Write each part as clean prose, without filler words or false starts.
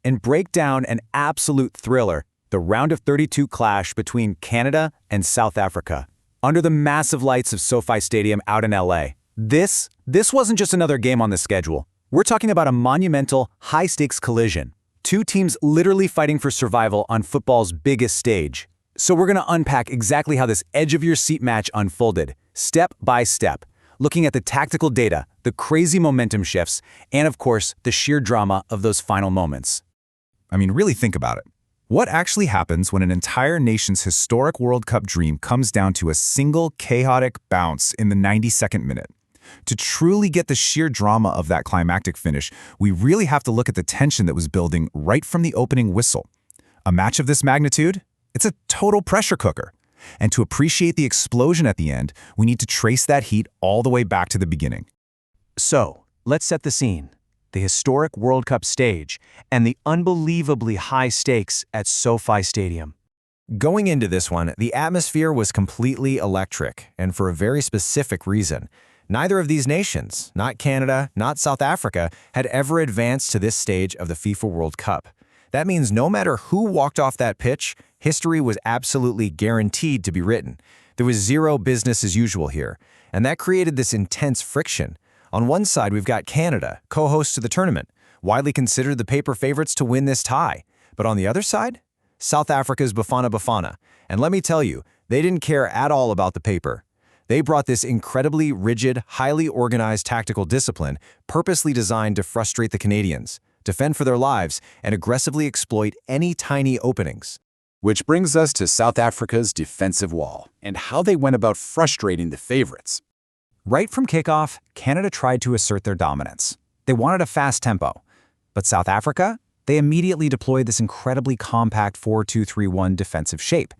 and break down an absolute thriller, the round of 32 clash between Canada and South Africa. Under the massive lights of SoFi Stadium out in LA. This wasn't just another game on the schedule. We're talking about a monumental, high-stakes collision. Two teams literally fighting for survival on football's biggest stage. So we're going to unpack exactly how this edge-of-your-seat match unfolded, step by step, looking at the tactical data, the crazy momentum shifts, and of course, the sheer drama of those final moments. I mean, really think about it. What actually happens when an entire nation's historic World Cup dream comes down to a single chaotic bounce in the 92nd minute? To truly get the sheer drama of that climactic finish, we really have to look at the tension that was building right from the opening whistle. A match of this magnitude? It's a total pressure cooker. And to appreciate the explosion at the end, we need to trace that heat all the way back to the beginning. So, let's set the scene. The historic World Cup stage and the unbelievably high stakes at SoFi Stadium. Going into this one, the atmosphere was completely electric, and for a very specific reason. Neither of these nations, not Canada, not South Africa, had ever advanced to this stage of the FIFA World Cup. That means no matter who walked off that pitch, history was absolutely guaranteed to be written. There was zero business as usual here, and that created this intense friction. On one side, we've got Canada, co-host to the tournament, widely considered the paper favorites to win this tie. But on the other side, South Africa's Bafana. And let me tell you, they didn't care at all about the paper. They brought this incredibly rigid, highly organized tactical discipline purposely designed to frustrate the Canadians, defend for their lives, and aggressively exploit any tiny openings. Which brings us to South Africa's defensive wall and how they went about frustrating the favorites. Right from kickoff, Canada tried to assert their dominance. They wanted a fast tempo. But South Africa? They immediately deployed this incredibly compact 4-2-3-1 defensive shape.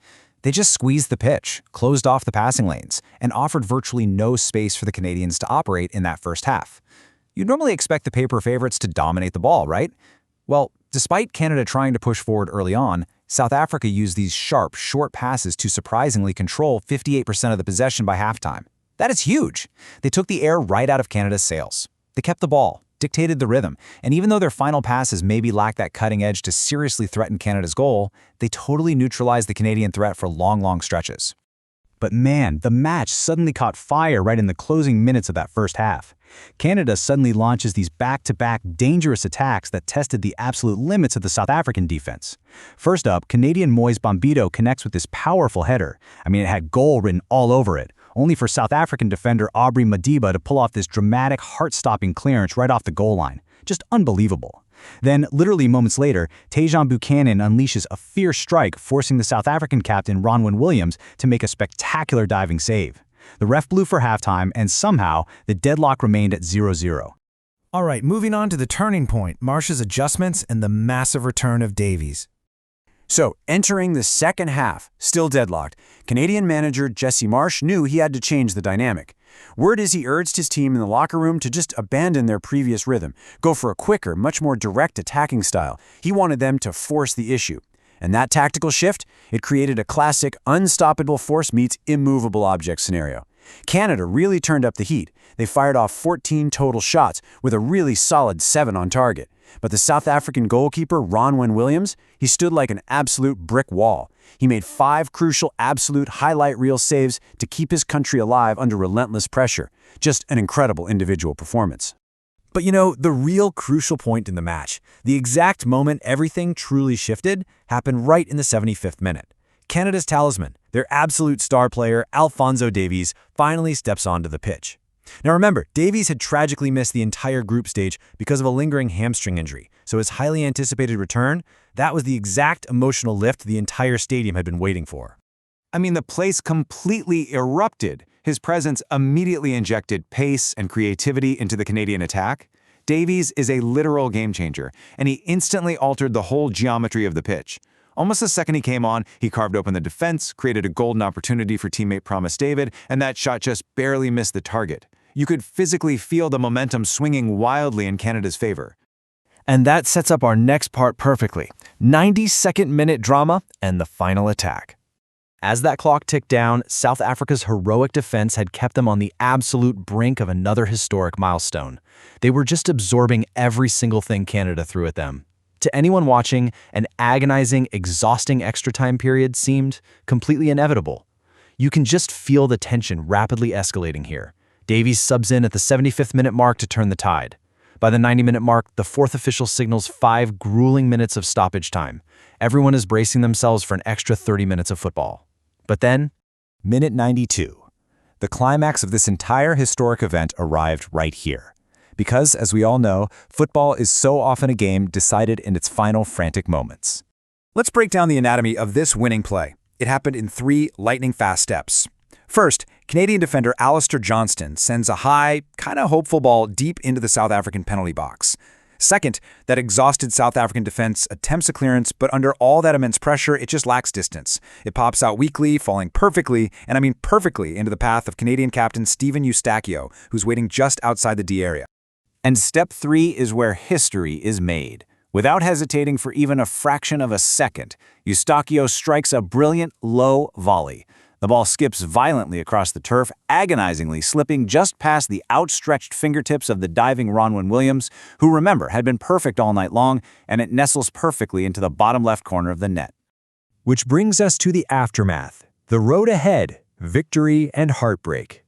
They just squeezed the pitch, closed off the passing lanes, and offered virtually no space for the Canadians to operate in that first half. You'd normally expect the paper favorites to dominate the ball, right? Well, despite Canada trying to push forward early on, South Africa used these sharp, short passes to surprisingly control 58% of the possession by halftime. That is huge. They took the air right out of Canada's sails. They kept the ball, dictated the rhythm, and even though their final passes maybe lacked that cutting edge to seriously threaten Canada's goal, they totally neutralized the Canadian threat for long stretches. But man, the match suddenly caught fire right in the closing minutes of that first half. Canada suddenly launches these back-to-back dangerous attacks that tested the absolute limits of the South African defense. First up, Canadian Moise Bombito connects with this powerful header. I mean, it had goal written all over it, only for South African defender Aubrey Modiba to pull off this dramatic, heart-stopping clearance right off the goal line. Just unbelievable. Then, literally moments later, Tajon Buchanan unleashes a fierce strike, forcing the South African captain Ronwen Williams to make a spectacular diving save. The ref blew for halftime, and somehow, the deadlock remained at 0-0. All right, moving on to the turning point, Marsh's adjustments and the massive return of Davies. So, entering the second half, still deadlocked, Canadian manager Jesse Marsh knew he had to change the dynamic. Word is he urged his team in the locker room to just abandon their previous rhythm, go for a quicker, much more direct attacking style. He wanted them to force the issue. And that tactical shift, it created a classic unstoppable force meets immovable object scenario. Canada really turned up the heat. They fired off 14 total shots with a really solid 7 on target. But the South African goalkeeper, Ronwen Williams, he stood like an absolute brick wall. He made 5 crucial absolute highlight reel saves to keep his country alive under relentless pressure. Just an incredible individual performance. But you know, the real crucial point in the match, the exact moment everything truly shifted, happened right in the 75th minute. Canada's talisman, their absolute star player, Alphonso Davies, finally steps onto the pitch. Now remember, Davies had tragically missed the entire group stage because of a lingering hamstring injury, so his highly anticipated return, that was the exact emotional lift the entire stadium had been waiting for. I mean, the place completely erupted. His presence immediately injected pace and creativity into the Canadian attack. Davies is a literal game changer, and he instantly altered the whole geometry of the pitch. Almost the second he came on, he carved open the defense, created a golden opportunity for teammate Promise David, and that shot just barely missed the target. You could physically feel the momentum swinging wildly in Canada's favor. And that sets up our next part perfectly. 92nd minute drama and the final attack. As that clock ticked down, South Africa's heroic defense had kept them on the absolute brink of another historic milestone. They were just absorbing every single thing Canada threw at them. To anyone watching, an agonizing, exhausting extra time period seemed completely inevitable. You can just feel the tension rapidly escalating here. Davies subs in at the 75th minute mark to turn the tide. By the 90-minute mark, the fourth official signals 5 grueling minutes of stoppage time. Everyone is bracing themselves for an extra 30 minutes of football. But then, Minute 92. The climax of this entire historic event arrived right here. Because, as we all know, football is so often a game decided in its final frantic moments. Let's break down the anatomy of this winning play. It happened in 3 lightning-fast steps. First, Canadian defender Alistair Johnston sends a high, kind of hopeful ball deep into the South African penalty box. Second, that exhausted South African defense attempts a clearance, but under all that immense pressure, it just lacks distance. It pops out weakly, falling perfectly, and I mean perfectly, into the path of Canadian captain Stephen Eustaquio, who's waiting just outside the D area. And step 3 is where history is made. Without hesitating for even a fraction of a second, Eustaquio strikes a brilliant, low volley. The ball skips violently across the turf, agonizingly slipping just past the outstretched fingertips of the diving Ronwen Williams, who, remember, had been perfect all night long, and it nestles perfectly into the bottom left corner of the net. which brings us to the aftermath, the road ahead, victory and heartbreak.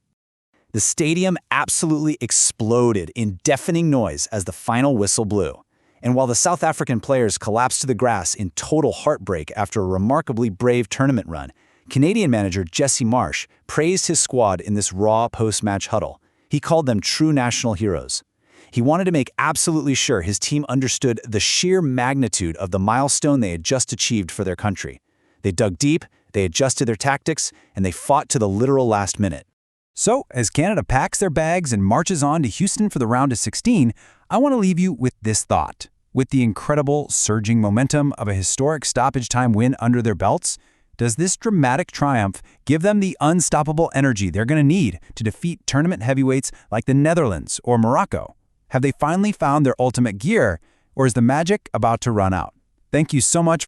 The stadium absolutely exploded in deafening noise as the final whistle blew. And while the South African players collapsed to the grass in total heartbreak after a remarkably brave tournament run, Canadian manager Jesse Marsh praised his squad in this raw post-match huddle. He called them true national heroes. He wanted to make absolutely sure his team understood the sheer magnitude of the milestone they had just achieved for their country. They dug deep, they adjusted their tactics, and they fought to the literal last minute. So, as Canada packs their bags and marches on to Houston for the round of 16, I want to leave you with this thought. With the incredible, surging momentum of a historic stoppage time win under their belts, does this dramatic triumph give them the unstoppable energy they're going to need to defeat tournament heavyweights like the Netherlands or Morocco? Have they finally found their ultimate gear, or is the magic about to run out? Thank you so much